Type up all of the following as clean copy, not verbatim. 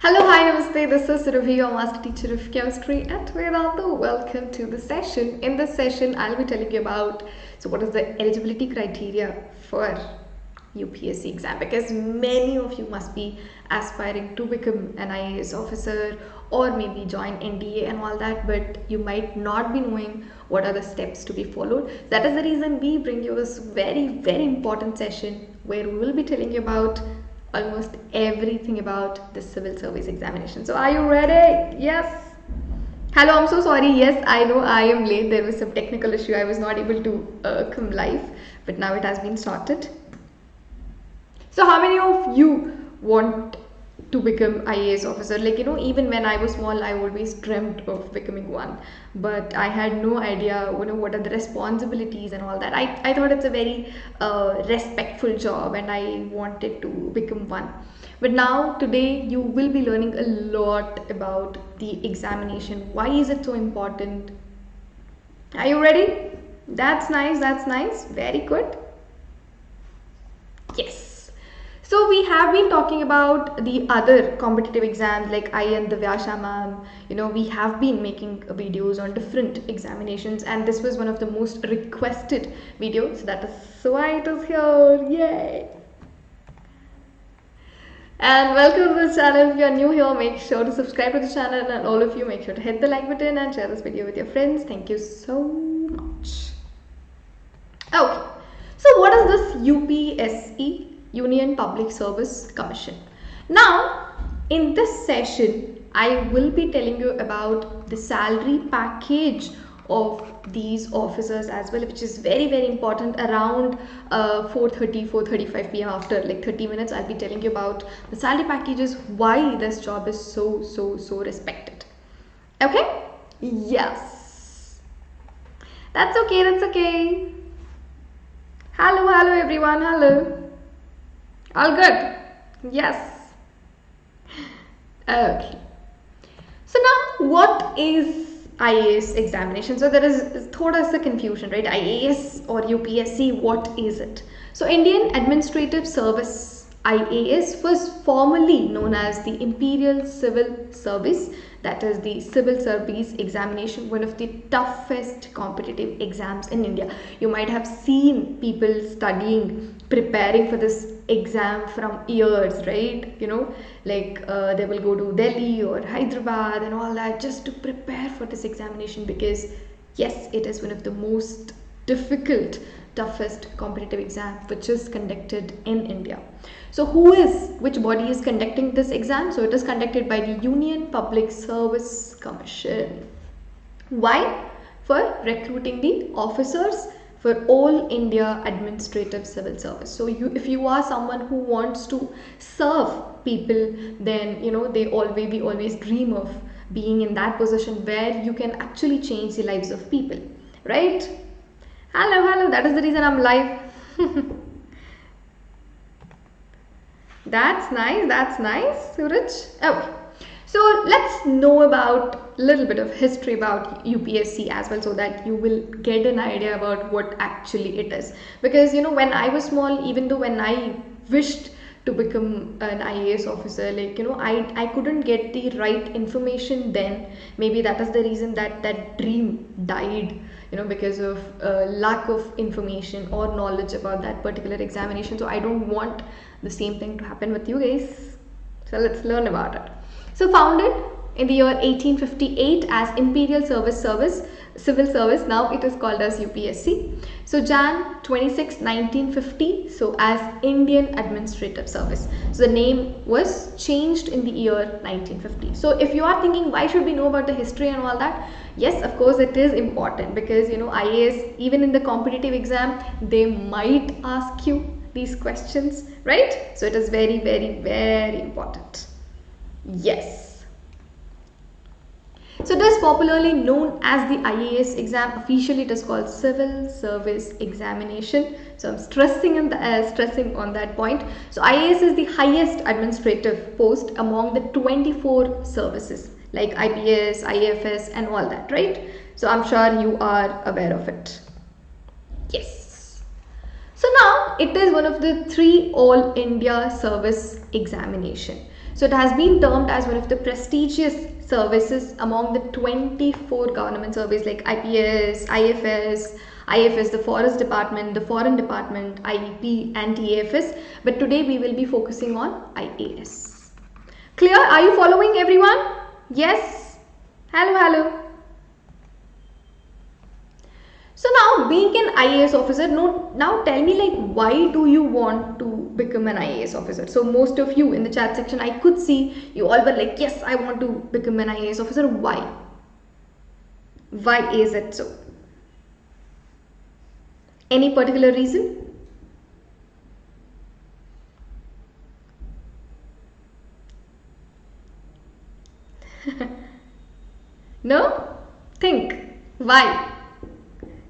Hello, hi, namaste. This is Surabhi, your master teacher of chemistry at Vedantu. Welcome to the session. In this session, I'll be telling you about what is the eligibility criteria for UPSC exam, because many of you must be aspiring to become an IAS officer or maybe join NDA and all that, but you might not be knowing what are the steps to be followed. That is the reason we bring you this very important session where we will be telling you about almost everything about the civil service examination. So are you ready? Yes. Hello, I'm so sorry. Yes, I know I am late. There was some technical issue. I was not able to come live, but now it has been sorted. So how many of you want to become IAS officer? Like, even when I was small, I always dreamt of becoming one, but I had no idea, what are the responsibilities and all that. I thought it's a very respectful job and I wanted to become one. But now today you will be learning a lot about the examination. Why is it so important? Are you ready? That's nice. That's nice. Very good. Yes. So we have been talking about the other competitive exams like I and Vedantu Ma'am. We have been making videos on different examinations, and this was one of the most requested videos. So that is why it is here. Yay! And welcome to the channel. If you are new here, make sure to subscribe to the channel, and all of you make sure to hit the like button and share this video with your friends. Thank you so much. Okay, so what is this UPSE? Union Public Service Commission. Now, in this session, I will be telling you about the salary package of these officers as well, which is very important. Around 4:35 p.m. after like 30 minutes, I'll be telling you about the salary packages, why this job is so respected. Okay? Yes. That's okay. Hello everyone. Hello. All good? Yes. Okay. So now, what is IAS examination? So there is thoda sa confusion, right? IAS or UPSC, what is it? So Indian Administrative Service, IAS, was formerly known as the Imperial Civil Service, that is the Civil Service Examination, one of the toughest competitive exams in India. You might have seen people preparing for this exam from years, right? They will go to Delhi or Hyderabad and all that just to prepare for this examination, because yes, it is one of the most difficult, toughest competitive exam which is conducted in India. So which body is conducting this exam? So it is conducted by the Union Public Service Commission. Why? For recruiting the officers for all India Administrative Civil Service. So if you are someone who wants to serve people, then we always dream of being in that position where you can actually change the lives of people, right? Hello, that is the reason I'm live. That's nice, Suraj. Okay, so let's know about a little bit of history about UPSC as well, so that you will get an idea about what actually it is. Because when I was small, even though when I wished to become an IAS officer, I couldn't get the right information then. Maybe that is the reason that dream died, because of lack of information or knowledge about that particular examination. So I don't want the same thing to happen with you guys. So let's learn about it. So founded in the year 1858 as Imperial Civil Service, now it is called as UPSC. So Jan 26, 1950, so as Indian Administrative Service. So the name was changed in the year 1950. So if you are thinking why should we know about the history and all that, yes, of course it is important, because IAS, even in the competitive exam, they might ask you these questions, right? So it is very important. Yes. So it is popularly known as the IAS exam. Officially it is called Civil Service Examination. So I'm stressing on that point. So IAS is the highest administrative post among the 24 services like IPS, IAFS and all that, right? So I'm sure you are aware of it. Yes. So now it is one of the 3 all India service examination. So it has been termed as one of the prestigious services among the 24 government surveys like IPS, IFS, the Forest Department, the Foreign Department, IEP and TAFS. But today we will be focusing on IAS. Clear? Are you following everyone? Yes? Hello, hello. So now being an IAS officer, now tell me, like, why do you want to become an IAS officer? So most of you in the chat section, I could see you all were like, yes, I want to become an IAS officer. Why? Why is it so? Any particular reason? No? Think. Why?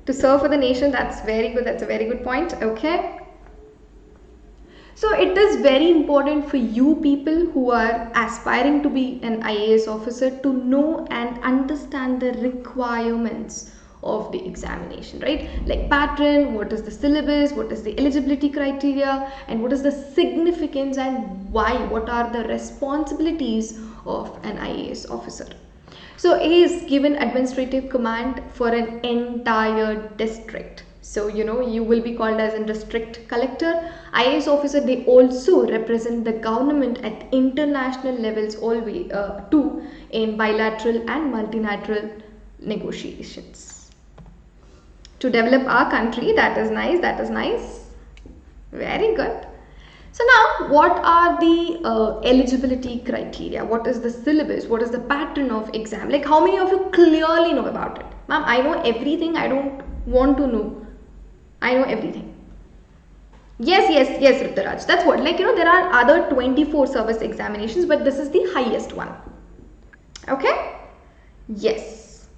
To serve for the nation. That's very good. That's a very good point. Okay. So it is very important for you people who are aspiring to be an IAS officer to know and understand the requirements of the examination, right? Like pattern, what is the syllabus, what is the eligibility criteria, and what is the significance and why, what are the responsibilities of an IAS officer. So he is given administrative command for an entire district. So, you know, you will be called as a district collector. IAS officer, they also represent the government at international levels always too, in bilateral and multilateral negotiations. To develop our country, that is nice, that is nice. Very good. So now, what are the eligibility criteria? What is the syllabus? What is the pattern of exam? Like, how many of you clearly know about it? Ma'am, I know everything. I don't want to know. I know everything. Yes, Ruturaj. That's what. Like, you know, there are other 24 service examinations, but this is the highest one. Okay? Yes.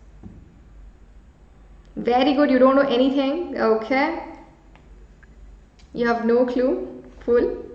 Very good. You don't know anything. Okay. You have no clue. Full.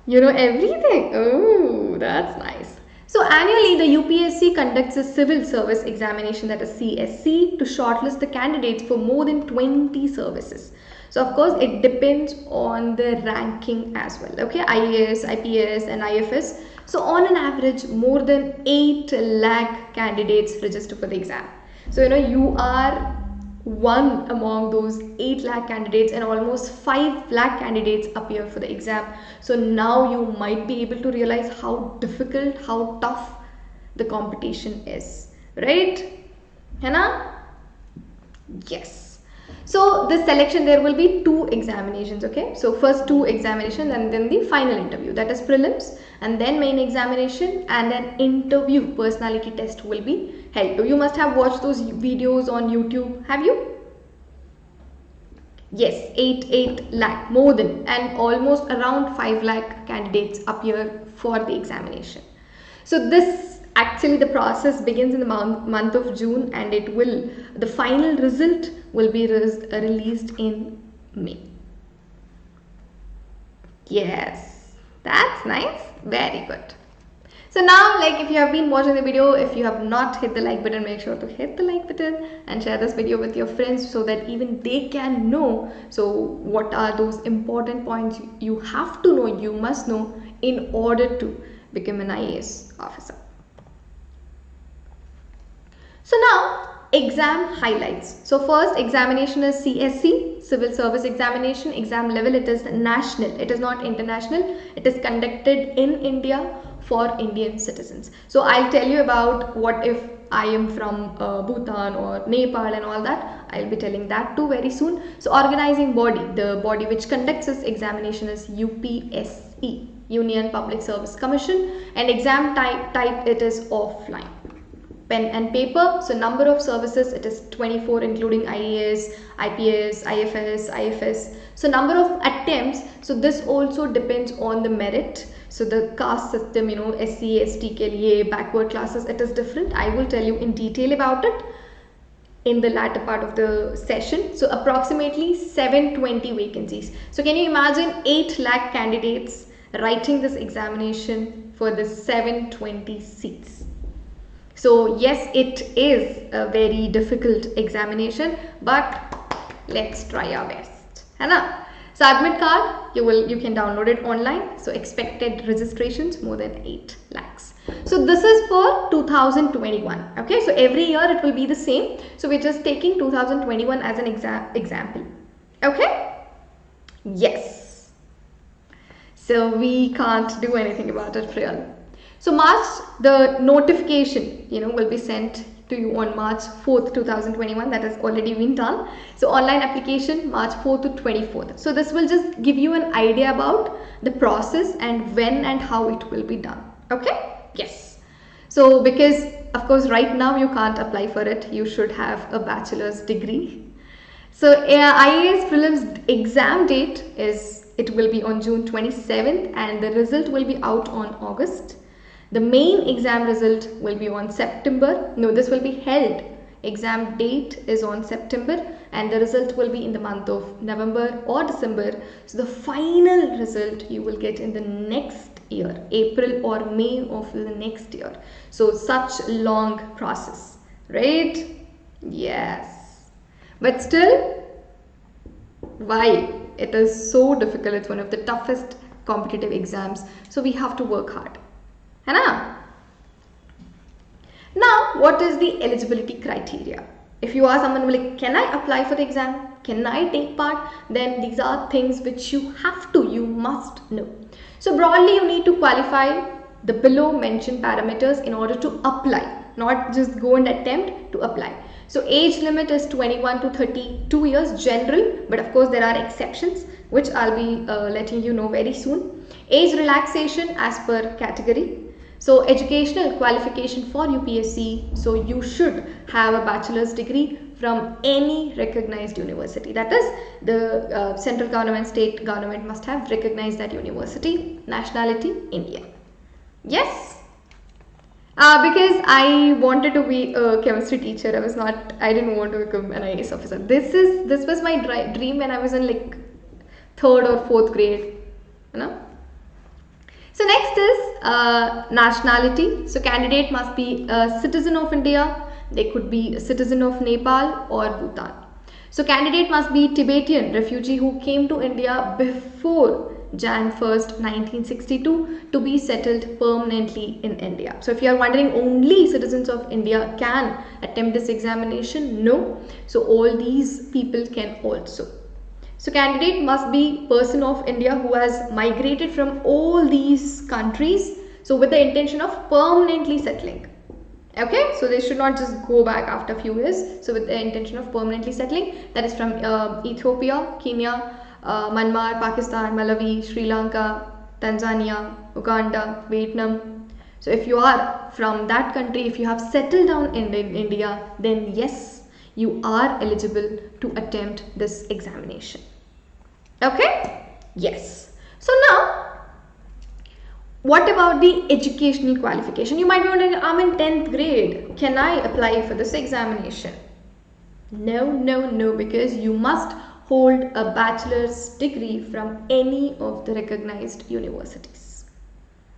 You know everything. Oh, that's nice. So annually the UPSC conducts a civil service examination, that is CSE, to shortlist the candidates for more than 20 services. So of course it depends on the ranking as well. Okay, IAS, IPS and IFS. So on an average more than 8 lakh candidates register for the exam. So you know you are one among those 8 lakh candidates, and almost 5 lakh candidates appear for the exam. So now you might be able to realize how difficult, how tough the competition is, right? Hana? Yes. So this selection, there will be 2 examinations. Okay, so first 2 examinations and then the final interview, that is prelims, and then main examination and an interview personality test will be held. So you must have watched those videos on YouTube, have you? Yes, 8 lakh, more than, and almost around 5 lakh candidates appear for the examination. So this actually, the process begins in the month of June, and it will, the final result will be released in May. Yes, that's nice. Very good. So now, like, if you have been watching the video, if you have not hit the like button, make sure to hit the like button and share this video with your friends so that even they can know. So what are those important points you have to know, you must know in order to become an IAS officer. So now, exam highlights. So first examination is CSE, Civil Service Examination. Exam level, it is national, it is not international. It is conducted in India for Indian citizens. So I'll tell you about what if I am from Bhutan or Nepal and all that. I'll be telling that too very soon. So organizing body, the body which conducts this examination is UPSC, Union Public Service Commission, and exam type it is offline. Pen and paper. So number of services, it is 24 including IAS, IPS, IFS, IFS. So number of attempts, so this also depends on the merit. So the caste system, you know, SC, ST ke liye, backward classes, it is different. I will tell you in detail about it in the latter part of the session. So approximately 720 vacancies. So can you imagine 8 lakh candidates writing this examination for the 720 seats? So yes, it is a very difficult examination, but let's try our best. So Submit card, you can download it online. So expected registrations more than 8 lakhs. So this is for 2021. Okay, so every year it will be the same. So we're just taking 2021 as an example. Okay, yes. So we can't do anything about it really. So March, the notification will be sent to you on March 4th 2021. That has already been done. So online application March 4th to 24th. So this will just give you an idea about the process and when and how it will be done. Okay, yes. So because of course right now you can't apply for it, you should have a bachelor's degree. So IAS prelims exam date will be on June 27th and the result will be out on August. The main exam result will be on September. No, this will be held. Exam date is on September and the result will be in the month of November or December. So the final result you will get in the next year, April or May of the next year. So such long process, right? Yes. But still, why? It is so difficult. It's one of the toughest competitive exams. So we have to work hard. Now, what is the eligibility criteria? If you are someone like, can I apply for the exam? Can I take part? Then these are things which you must know. So broadly, you need to qualify the below mentioned parameters in order to apply, not just go and attempt to apply. So age limit is 21 to 32 years general, but of course there are exceptions which I'll be letting you know very soon. Age relaxation as per category. So educational qualification for UPSC, so you should have a bachelor's degree from any recognized university. That is, the central government, state government must have recognized that university. Nationality, India. Yes. Because I wanted to be a chemistry teacher. I didn't want to become an IAS officer. This was my dream when I was in like 3rd or 4th grade, So next is nationality. So candidate must be a citizen of India. They could be a citizen of Nepal or Bhutan. So candidate must be Tibetan refugee who came to India before Jan 1st, 1962 to be settled permanently in India. So if you are wondering, only citizens of India can attempt this examination? No. So all these people can also. So candidate must be person of India who has migrated from all these countries, so with the intention of permanently settling. Okay, so they should not just go back after a few years. So with the intention of permanently settling, that is from Ethiopia, Kenya, Myanmar, Pakistan, Malawi, Sri Lanka, Tanzania, Uganda, Vietnam. So if you are from that country, if you have settled down in India, then yes, you are eligible to attempt this examination. Okay? Yes. So now, what about the educational qualification? You might be wondering, I'm in 10th grade. Can I apply for this examination? No, because you must hold a bachelor's degree from any of the recognized universities.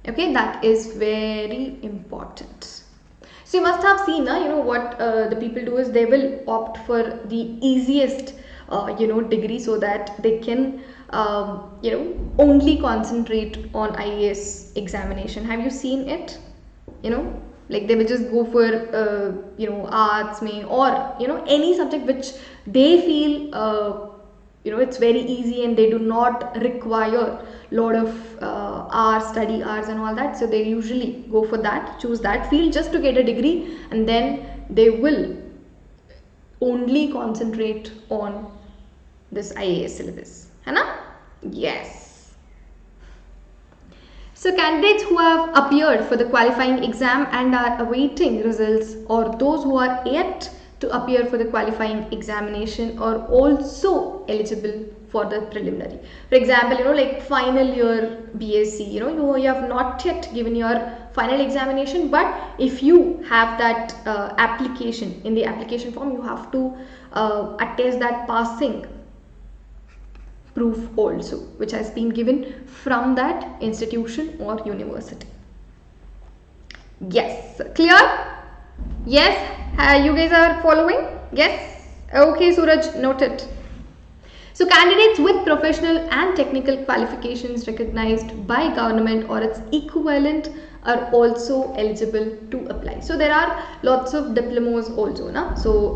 Okay, that is very important. So you must have seen, what the people do is they will opt for the easiest, degree so that they can, only concentrate on IAS examination. Have you seen it? Like they will just go for, arts, or, any subject which they feel, it's very easy and they do not require lot of study hours and all that. So they usually go for that, choose that field just to get a degree, and then they will only concentrate on this IAS syllabus. Yes. So candidates who have appeared for the qualifying exam and are awaiting results, or those who are yet to appear for the qualifying examination, are also eligible for the preliminary. For example, like final year BSc, you have not yet given your final examination, but if you have that application, in the application form you have to attest that passing proof also, which has been given from that institution or university. Yes, clear? Yes, you guys are following? Yes. Okay, Suraj, noted. So candidates with professional and technical qualifications recognized by government or its equivalent are also eligible to apply. So there are lots of diplomas also, na? So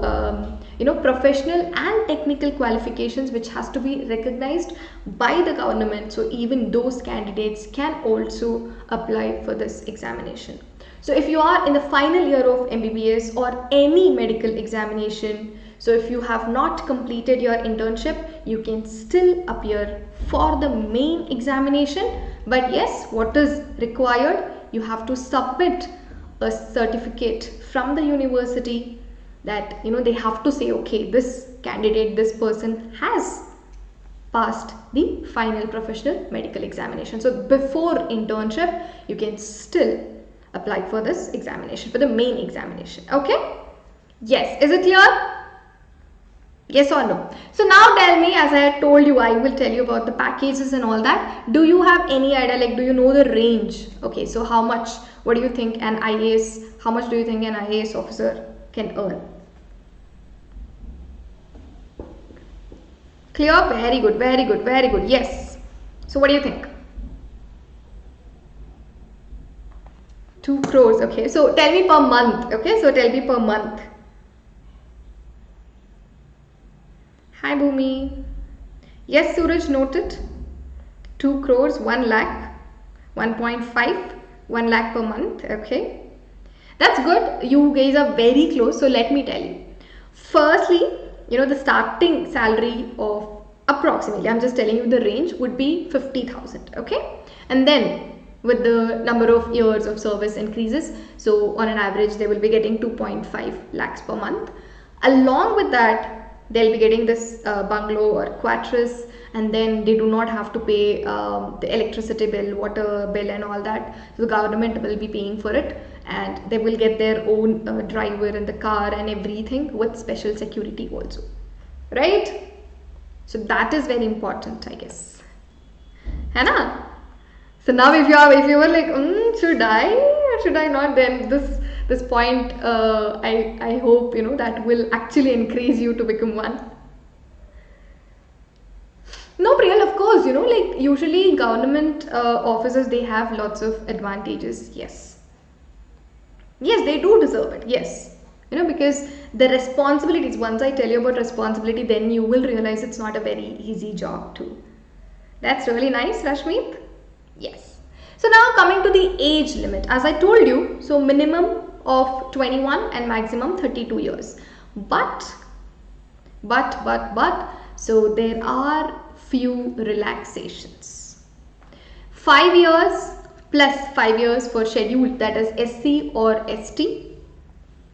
professional and technical qualifications which has to be recognized by the government. So even those candidates can also apply for this examination. So if you are in the final year of MBBS or any medical examination, so if you have not completed your internship, you can still appear for the main examination. But yes, what is required? You have to submit a certificate from the university that they have to say, okay, this candidate, this person has passed the final professional medical examination. So before internship, you can still apply for this examination, for the main examination. Okay? Yes. Is it clear? Yes or no? So now tell me, as I had told you, I will tell you about the packages and all that. Do you have any idea, like do you know the range? Okay, so how much, what do you think an IAS, how much do you think an IAS officer can earn? Clear? Very good, very good, very good. Yes. So what do you think? 2 crores. Okay, so tell me per month. Okay, so tell me per month. Hi Bhumi. Yes, Suraj, noted. 2 crores, 1 lakh, 1.5, 1 lakh per month. Okay, that's good. You guys are very close. So let me tell you. Firstly, the starting salary of approximately, I'm just telling you the range, would be 50,000. Okay, and then with the number of years of service increases, so on an average they will be getting 2.5 lakhs per month. Along with that, they'll be getting this bungalow or quarters, and then they do not have to pay the electricity bill, water bill and all that. So the government will be paying for it, and they will get their own driver in the car and everything with special security also, right? So that is very important, I guess. Hana? So now if you were like, should I or should I not, then this point I hope that will actually increase you to become one. No, Priyal, of course, like usually government officers, they have lots of advantages. Yes, they do deserve it. Yes, because the responsibilities, once I tell you about responsibility, then you will realize it's not a very easy job too. That's really nice, Rashmeet. Yes. So now coming to the age limit, as I told you, so minimum of 21 and maximum 32 years. But, so there are few relaxations. 5 years plus 5 years for scheduled, that is SC or ST.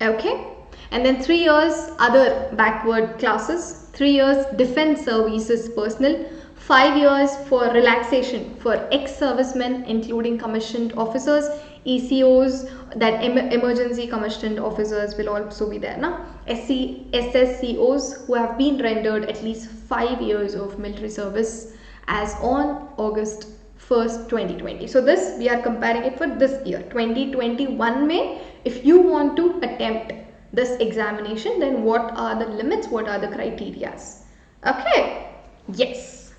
Okay. And then 3 years other backward classes, 3 years defense services personnel, 5 years for relaxation for ex-servicemen including commissioned officers, ECOs, that emergency commissioned officers will also be there now, SSCOs who have been rendered at least 5 years of military service as on August 1st 2020. So this we are comparing it for this year 2021 May. If you want to attempt this examination, then what are the limits, what are the criterias? Okay, yes.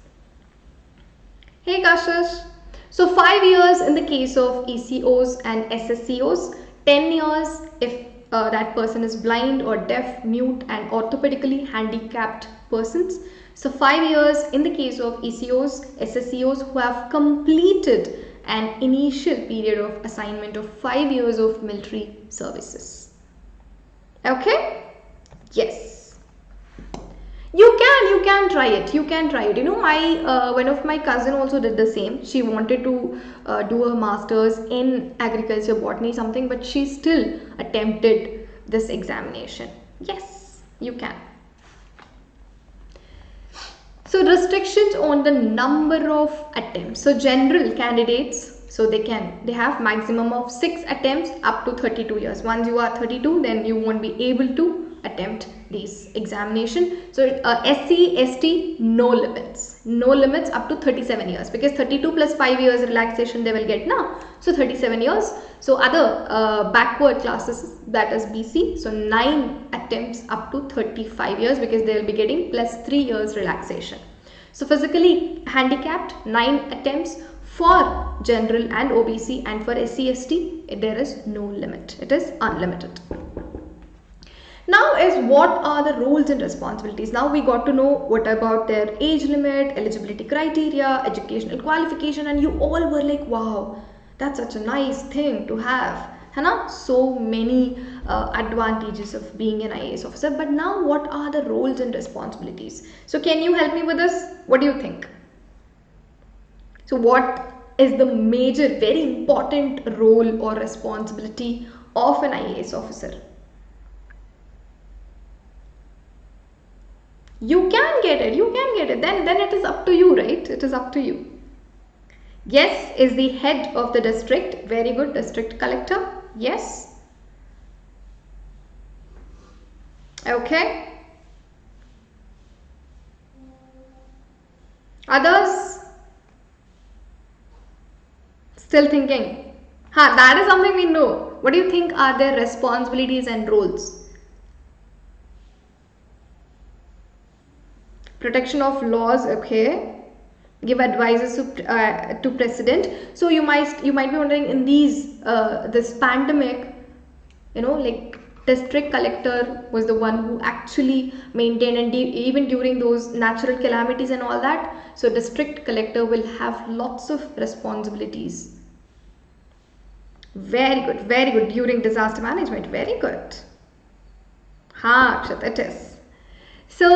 Hey Kashish. So 5 years in the case of ECOs and SSCOs, 10 years if that person is blind or deaf, mute and orthopedically handicapped persons. So 5 years in the case of ECOs, SSCOs who have completed an initial period of assignment of 5 years of military services. Okay? Yes. You can try it. You can try it. My one of my cousin also did the same. She wanted to do a master's in agriculture, botany, something, but she still attempted this examination. Yes, you can. So restrictions on the number of attempts. So general candidates, so they have maximum of 6 attempts up to 32 years. Once you are 32, then you won't be able to attempt these examination. So SC, ST, no limits up to 37 years, because 32 plus 5 years relaxation they will get now. So 37 years. So other backward classes, that is BC, so 9 attempts up to 35 years, because they will be getting plus 3 years relaxation. So physically handicapped, 9 attempts. For general and OBC, and for SC ST, there is no limit. It is unlimited. Now is what are the roles and responsibilities. Now we got to know what about their age limit, eligibility criteria, educational qualification, and you all were like, wow, that's such a nice thing to have. So many advantages of being an IAS officer. But now what are the roles and responsibilities? So can you help me with this? What do you think? So what is the major, very important role or responsibility of an IAS officer? You can get it, you can get it. Then it is up to you, right? It is up to you. Yes is the head of the district. Very good. District collector. Yes. Okay. Others? Still thinking? That is something we know. What do you think are their responsibilities and roles? Protection of laws, okay. Give advices to president. So you might be wondering, in these this pandemic, like district collector was the one who actually maintained, and even during those natural calamities and all that. So district collector will have lots of responsibilities. Very good, very good. During disaster management, very good. Akshit, it is. So,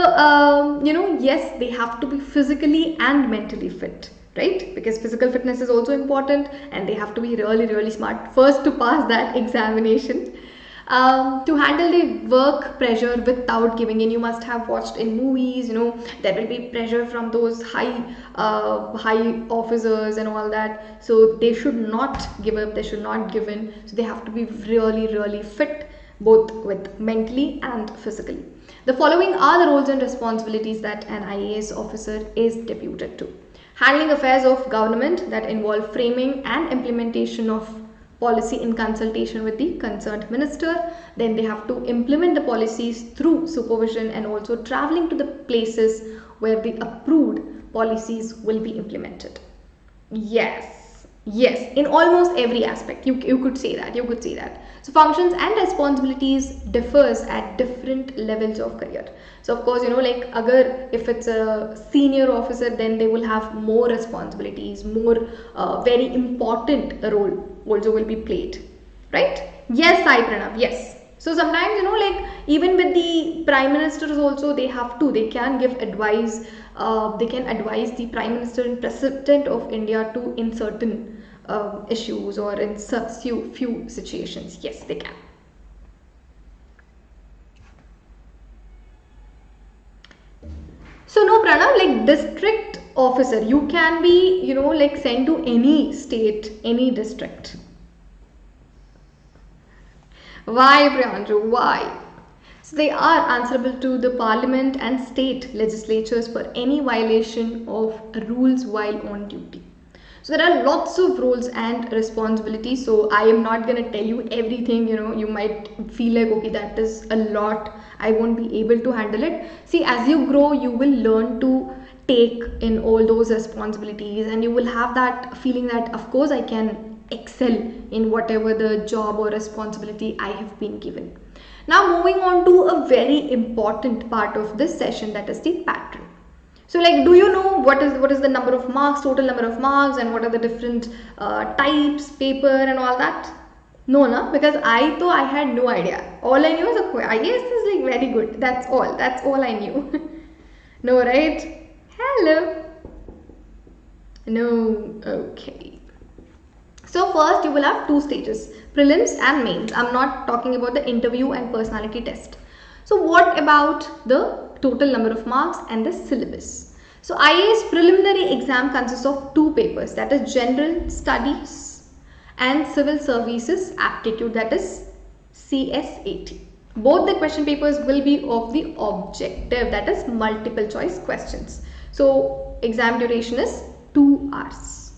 yes, they have to be physically and mentally fit, right? Because physical fitness is also important, and they have to be really, really smart first to pass that examination. To handle the work pressure without giving in. You must have watched in movies, there will be pressure from those high officers and all that. So they should not give up, they should not give in. So they have to be really, really fit, both with mentally and physically. The following are the roles and responsibilities that an IAS officer is deputed to. Handling affairs of government that involve framing and implementation of policy in consultation with the concerned minister. Then they have to implement the policies through supervision, and also traveling to the places where the approved policies will be implemented. Yes, in almost every aspect you could say that. So functions and responsibilities differs at different levels of career. So of course, if it's a senior officer, then they will have more responsibilities, more very important role also will be played, right? Yes, Sai Pranav, yes. So sometimes, even with the prime ministers also, they can give advice, they can advise the prime minister and president of India in certain issues or in few situations. Yes, they can. So no, Pranav, district officer, you can be, sent to any state, any district. Why, Priyanju? Why? So they are answerable to the parliament and state legislatures for any violation of rules while on duty. So there are lots of roles and responsibilities. So I am not going to tell you everything, you might feel like, okay, that is a lot, I won't be able to handle it. See, as you grow, you will learn to take in all those responsibilities, and you will have that feeling that, of course, I can excel in whatever the job or responsibility I have been given. Now moving on to a very important part of this session, that is the pattern. So do you know what is the number of marks, total number of marks, and what are the different types, paper and all that? No, because I had no idea. All I knew is IAS is very good. That's all I knew. No, right? Hello. No, okay. So first you will have two stages, prelims and mains. I'm not talking about the interview and personality test. So what about the total number of marks and the syllabus? So IAS preliminary exam consists of two papers, that is general studies and civil services aptitude, that is CSAT. Both the question papers will be of the objective, that is multiple choice questions. So exam duration is 2 hours.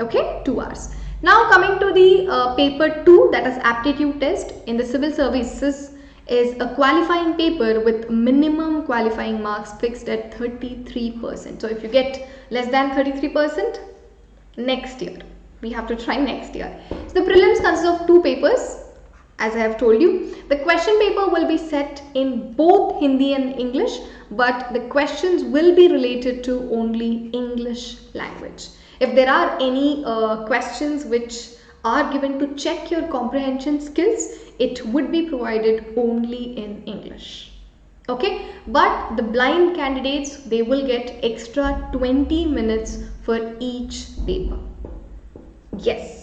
Okay, 2 hours. Now coming to the paper 2, that is aptitude test in the civil services is a qualifying paper with minimum qualifying marks fixed at 33%. So if you get less than 33%, next year, we have to try next year. So the prelims consists of 2 papers. As I have told you, the question paper will be set in both Hindi and English, but the questions will be related to only English language. If there are any questions which are given to check your comprehension skills, it would be provided only in English. Okay, but the blind candidates, they will get extra 20 minutes for each paper. Yes.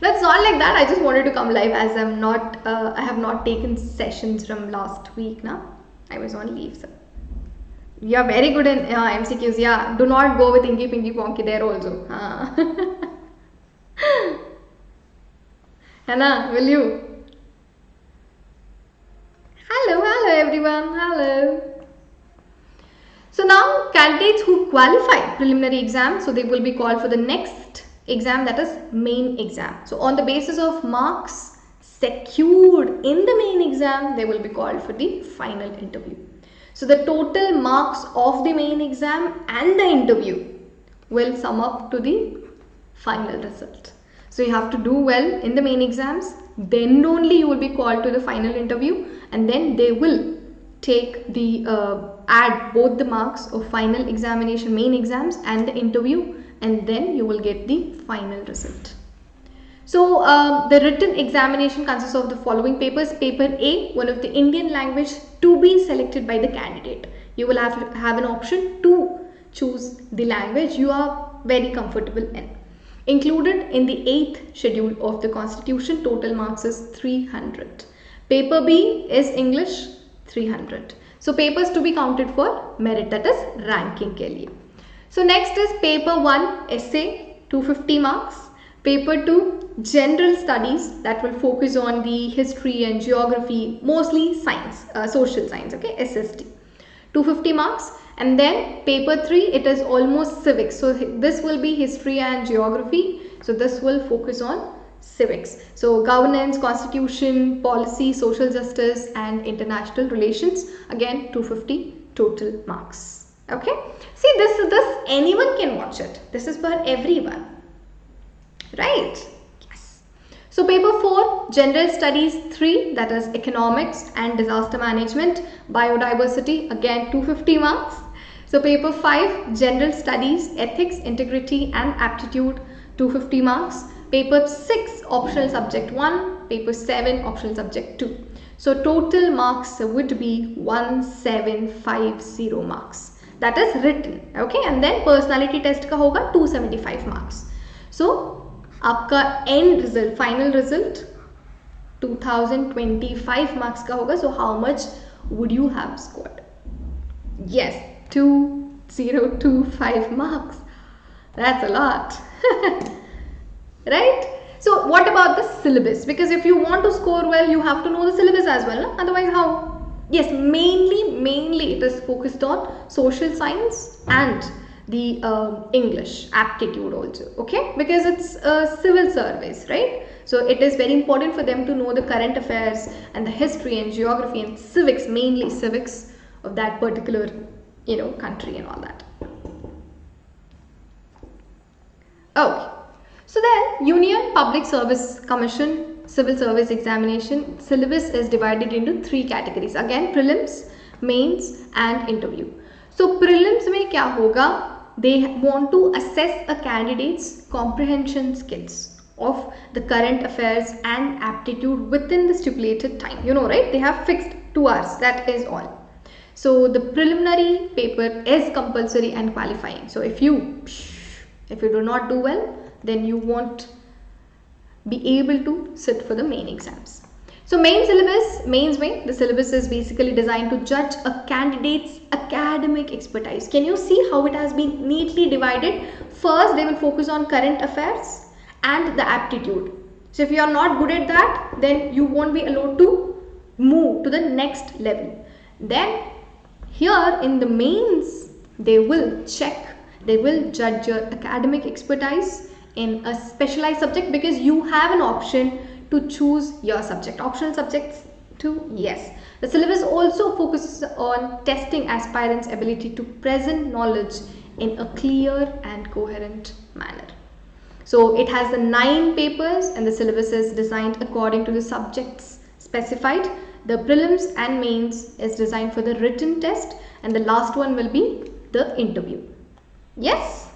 That's not like that. I just wanted to come live as I have not taken sessions from last week now. I was on leave, so. You are very good in MCQs. Yeah, do not go with Inky Pinky Ponky there also. Hannah, will you? Hello everyone. Hello. So now candidates who qualify preliminary exam, so they will be called for the next exam, that is main exam. So on the basis of marks secured in the main exam, they will be called for the final interview. So the total marks of the main exam and the interview will sum up to the final result. So you have to do well in the main exams, then only you will be called to the final interview, and then they will take the add both the marks of final examination, main exams and the interview, and then you will get the final result. So the written examination consists of the following papers. Paper A, one of the Indian language to be selected by the candidate. You will have an option to choose the language you are very comfortable in. Included in the 8th schedule of the Constitution, total marks is 300. Paper B is English, 300. So papers to be counted for merit, that is ranking ke liye. So next is paper 1 essay, 250 marks. Paper 2 general studies, that will focus on the history and geography, mostly science, social science, okay, SST, 250 marks. And then paper 3, it is almost civics. So this will be history and geography. So this will focus on civics. So governance, constitution, policy, social justice and international relations, again 250 total marks. Okay, see this anyone can watch it. This is for everyone, right? Yes. So paper 4 general studies 3, that is economics and disaster management, biodiversity, again 250 marks. So paper 5 general studies ethics, integrity and aptitude, 250 marks. Paper 6 optional subject 1, paper 7 optional subject 2. So total marks would be 1750 marks. That is written, okay, and then personality test का होगा 275 marks. So आपका end result, final result 2025 marks का होगा. So how much would you have scored? Yes, 2025 marks. That's a lot, right? So what about the syllabus? Because if you want to score well, you have to know the syllabus as well, no? Otherwise how? Yes, mainly it is focused on social science and the English aptitude also, okay, because it's a civil service, right? So it is very important for them to know the current affairs and the history and geography and civics, mainly civics of that particular, country and all that. Okay, so then Union Public Service Commission Civil Service Examination syllabus is divided into 3 categories. Again, prelims, mains and interview. So prelims में क्या होगा? They want to assess a candidate's comprehension skills of the current affairs and aptitude within the stipulated time. You know, right? They have fixed 2 hours. That is all. So the preliminary paper is compulsory and qualifying. So if you do not do well, then you won't be able to sit for the main exams. So main syllabus, the syllabus is basically designed to judge a candidate's academic expertise. Can you see how it has been neatly divided? First, they will focus on current affairs and the aptitude. So if you are not good at that, then you won't be allowed to move to the next level. Then here in the mains, they will judge your academic expertise in a specialized subject, because you have an option to choose your subject. Optional subjects too? Yes. The syllabus also focuses on testing aspirants' ability to present knowledge in a clear and coherent manner. So it has the 9 papers and the syllabus is designed according to the subjects specified. The prelims and mains is designed for the written test, and the last one will be the interview. Yes?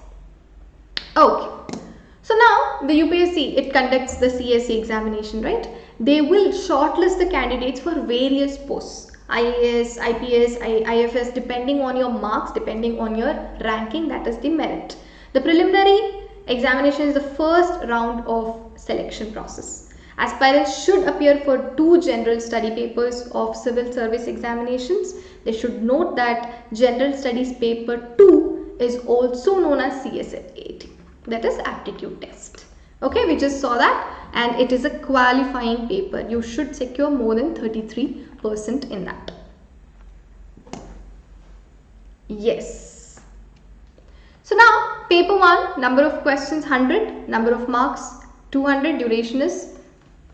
Okay. So now the UPSC, it conducts the CSE examination, right? They will shortlist the candidates for various posts. IAS, IPS, IFS, depending on your marks, depending on your ranking, that is the merit. The preliminary examination is the first round of selection process. Aspirants should appear for 2 general study papers of civil service examinations. They should note that general studies paper 2 is also known as CSE, that is aptitude test. Okay, we just saw that, and it is a qualifying paper. You should secure more than 33% in that. Yes. So now paper 1, number of questions 100, number of marks 200, duration is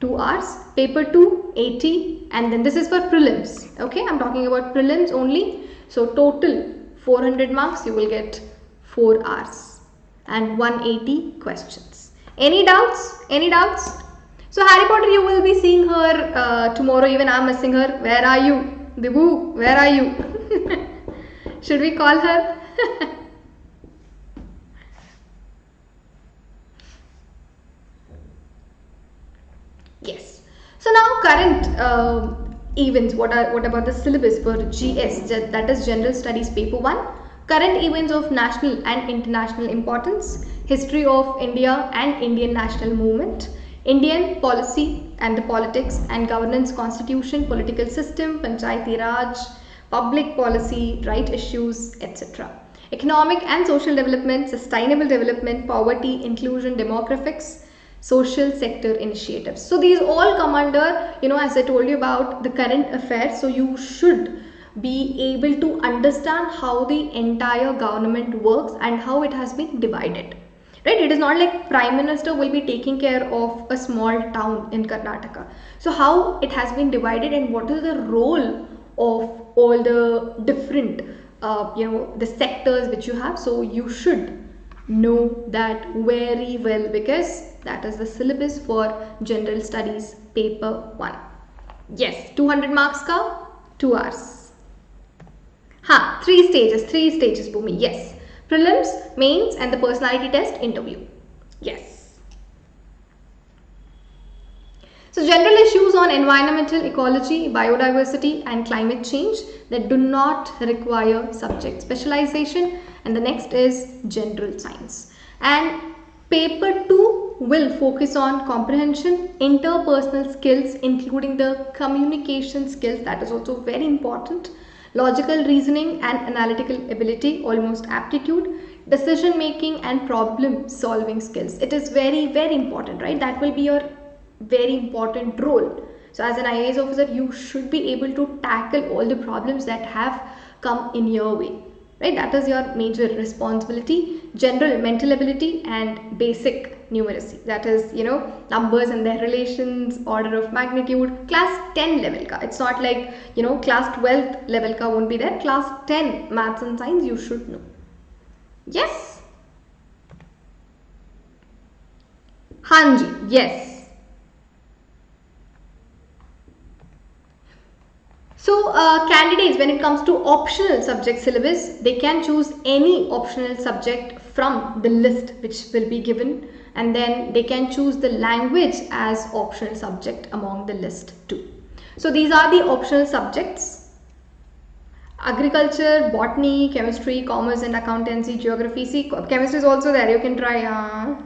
2 hours. Paper 2 80, and then this is for prelims. Okay, I'm talking about prelims only. So total 400 marks, you will get 4 hours and 180 questions. Any doubts? Any doubts? So Harry Potter, you will be seeing her tomorrow. Even I'm missing her. Where are you? Dibu, where are you? Should we call her? Yes. So now current events. What about the syllabus for GS? That is General Studies Paper 1. Current events of national and international importance. History of India and Indian national movement. Indian policy and the politics and governance, constitution, political system, Panchayati Raj, public policy, right issues, etc. Economic and social development, sustainable development, poverty, inclusion, demographics, social sector initiatives. So these all come under, as I told you about the current affairs. So you should be able to understand how the entire government works and how it has been divided. Right? It is not like Prime Minister will be taking care of a small town in Karnataka. So how it has been divided and what is the role of all the different, the sectors which you have. So you should know that very well, because that is the syllabus for General Studies Paper 1. Yes, 200 marks ka 2 hours. 3 stages, Bhumi. Yes. Prelims, mains, and the personality test, interview. Yes. So general issues on environmental ecology, biodiversity, and climate change that do not require subject specialization. And the next is general science. And paper 2 will focus on comprehension, interpersonal skills, including the communication skills. That is also very important. Logical reasoning and analytical ability, almost aptitude, decision making and problem solving skills. It is very, very important, right? That will be your very important role. So as an IAS officer, you should be able to tackle all the problems that have come in your way, right? That is your major responsibility. General mental ability and basic numeracy, that is numbers and their relations, order of magnitude, class 10 level ka. It's not like class 12 level ka won't be there. Class 10 maths and science you should know. Yes, Hanji, yes. So candidates, when it comes to optional subject syllabus, they can choose any optional subject from the list which will be given, and then they can choose the language as optional subject among the list too. So these are the optional subjects: agriculture, botany, chemistry, commerce and accountancy, geography. See, chemistry is also there, you can try.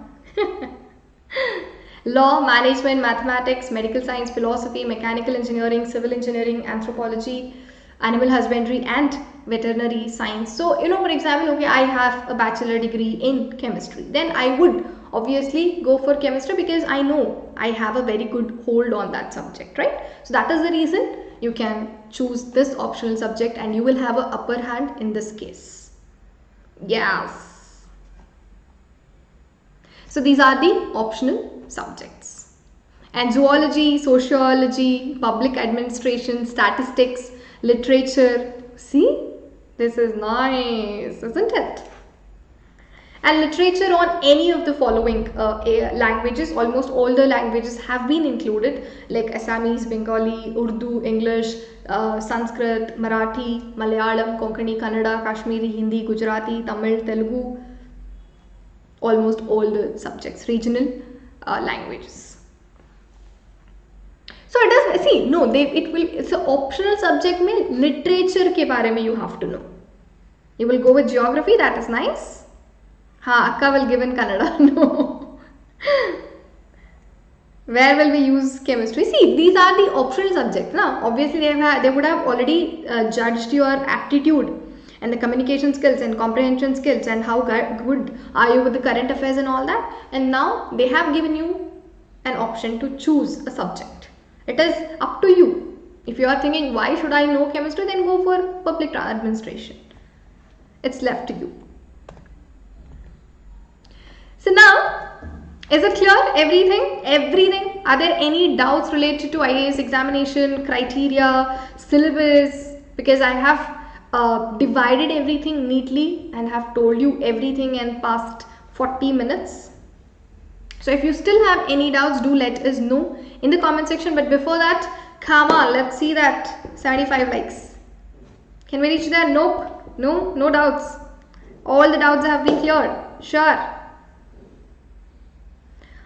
Law, management, mathematics, medical science, philosophy, mechanical engineering, civil engineering, anthropology, animal husbandry and veterinary science. So for example, okay, I have a bachelor degree in chemistry, then I would obviously go for chemistry because I know I have a very good hold on that subject, right? So that is the reason you can choose this optional subject and you will have an upper hand in this case. Yes. So these are the optional subjects. And zoology, sociology, public administration, statistics, literature. See, this is nice, isn't it? And literature on any of the following languages. Almost all the languages have been included, like Assamese, Bengali, Urdu, English, Sanskrit, Marathi, Malayalam, Konkani, Kannada, Kashmiri, Hindi, Gujarati, Tamil, Telugu. Almost all the subjects, regional languages. So it does, see, no, it's an optional subject. Mein literature ke baare mein you have to know. You will go with geography, that is nice. Ha, Akka will give in Kannada. No. Where will we use chemistry? See, these are the optional subjects. Now, obviously, they would have already judged your aptitude and the communication skills and comprehension skills and how good are you with the current affairs and all that. And now they have given you an option to choose a subject. It is up to you. If you are thinking, why should I know chemistry? Then go for public administration. It's left to you. So now, is it clear? Everything? Everything? Are there any doubts related to IAS examination, criteria, syllabus? Because I have divided everything neatly and have told you everything in past 40 minutes. So if you still have any doubts, do let us know in the comment section. But before that, come on, let's see that 75 likes. Can we reach there? Nope. No doubts. All the doubts have been cleared. Sure.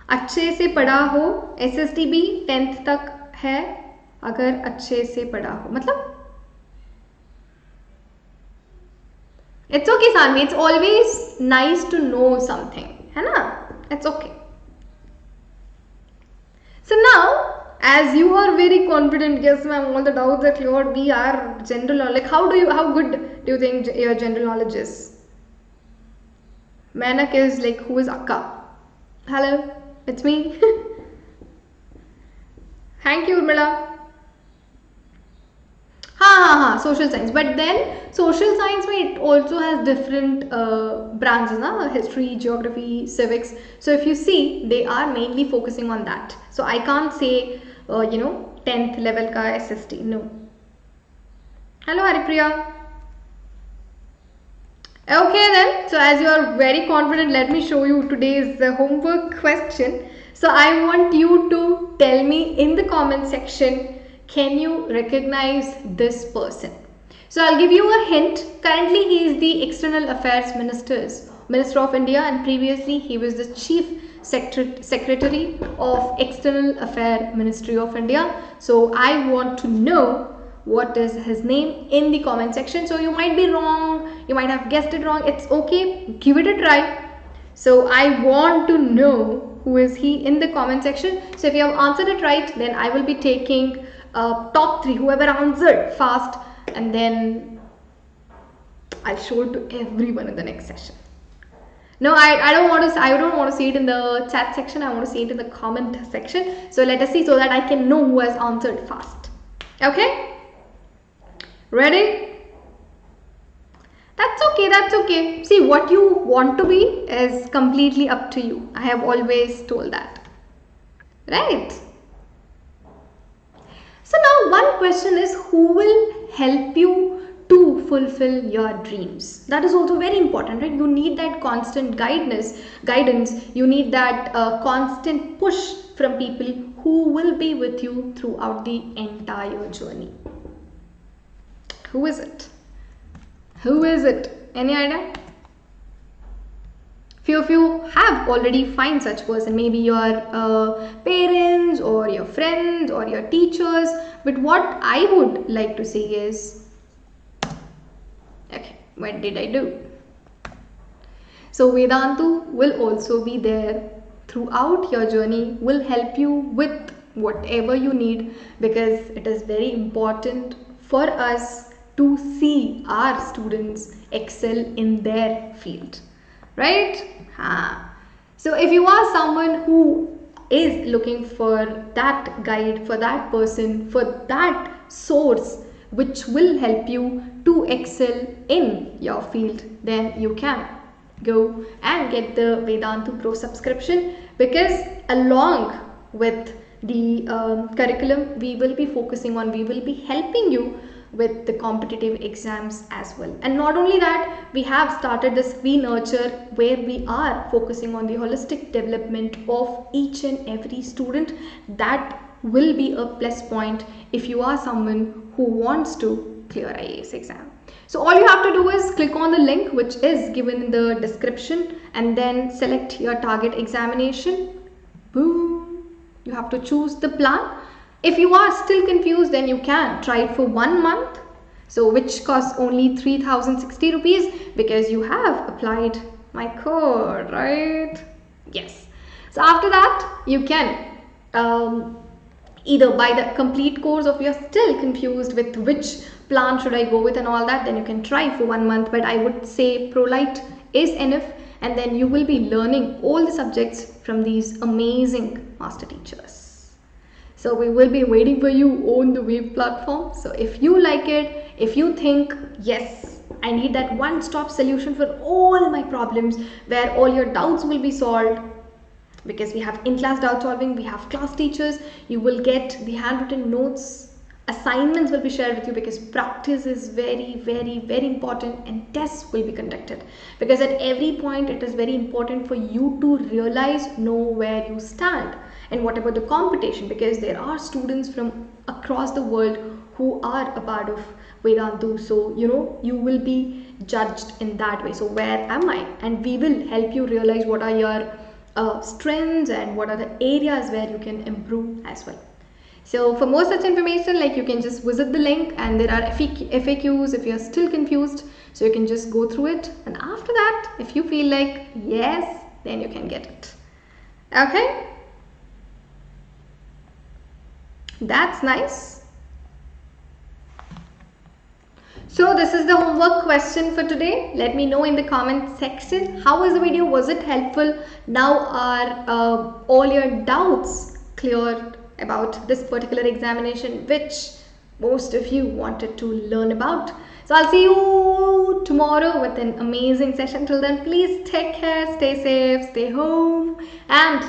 अच्छे से पढ़ा हो, SST भी 10th तक है, अगर अच्छे से पढ़ा हो, मतलब it's okay Sanvi, it's always nice to know something, है ना? It's okay. So now, as you are very confident, yes ma'am, all the doubts are cleared, we are general, like how good do you think your general knowledge is? Manak is like, who is Akka? Hello, it's me. Thank you, Urmila. Social science. But then social science, it also has different branches, na? History, geography, civics. So if you see, they are mainly focusing on that. So I can't say, 10th level ka SST. No. Hello, Haripriya. Okay then, so as you are very confident, let me show you today's homework question. So I want you to tell me in the comment section, can you recognize this person? So I'll give you a hint. Currently he is the External Affairs Minister of India, and previously he was the Chief Secretary of External Affairs Ministry of India. So I want to know what is his name in the comment section. So you might be wrong, you might have guessed it wrong, it's okay, give it a try. So I want to know who is he in the comment section. So if you have answered it right, then I will be taking top 3, whoever answered fast, and then I'll show it to everyone in the next session. No, I don't want to see it in the chat section, I want to see it in the comment section. So let us see, so that I can know who has answered fast. Okay? Ready? That's okay, that's okay. See, what you want to be is completely up to you. I have always told that. Right? So now one question is, who will help you to fulfill your dreams? That is also very important, right? You need that constant guidance. You need that constant push from people who will be with you throughout the entire journey. Who is it? Who is it? Any idea? Few of you have already found such person, maybe your parents or your friends or your teachers. But what I would like to say is, okay, what did I do? So Vedantu will also be there throughout your journey, will help you with whatever you need, because it is very important for us to see our students excel in their field, right? So if you are someone who is looking for that guide, for that person, for that source which will help you to excel in your field, then you can go and get the Vedantu Pro subscription, because along with the curriculum we will be focusing on, we will be helping you with the competitive exams as well. And not only that, we have started this We Nurture, where we are focusing on the holistic development of each and every student. That will be a plus point if you are someone who wants to clear IAS exam. So all you have to do is click on the link which is given in the description and then select your target examination. Boom! You have to choose the plan. If you are still confused, then you can try it for 1 month. So which costs only 3060 rupees because you have applied my code, right? Yes. So after that, you can either buy the complete course, or if you're still confused with which plan should I go with and all that, then you can try for 1 month. But I would say ProLite is enough, and then you will be learning all the subjects from these amazing master teachers. So we will be waiting for you on the Wave platform. So if you like it, if you think, yes, I need that one-stop solution for all my problems where all your doubts will be solved, because we have in-class doubt solving, we have class teachers, you will get the handwritten notes, assignments will be shared with you, because practice is very, very, very important, and tests will be conducted, because at every point it is very important for you to realize, know where you stand. And what about the competition, because there are students from across the world who are a part of Vedantu, so you will be judged in that way. So where am I? And we will help you realize what are your strengths and what are the areas where you can improve as well. So for more such information, like, you can just visit the link, and there are FAQs if you're still confused, so you can just go through it, and after that, if you feel like yes, then you can get it. Okay, that's nice. So this is the homework question for today. Let me know in the comment section, how was the video? Was it helpful? Now are all your doubts cleared about this particular examination, which most of you wanted to learn about? So I'll see you tomorrow with an amazing session. Till then, please take care, stay safe, stay home, and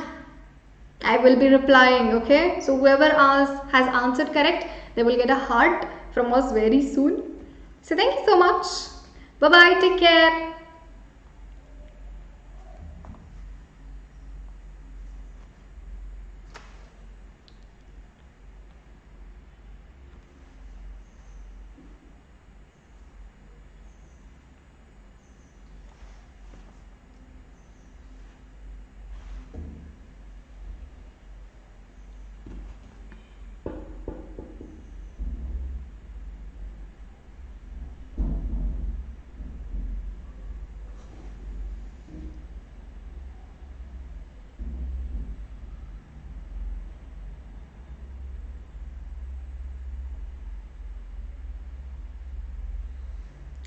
I will be replying, okay? So whoever has answered correct, they will get a heart from us very soon. So thank you so much. Bye-bye. Take care.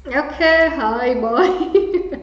Okay, hi, bye.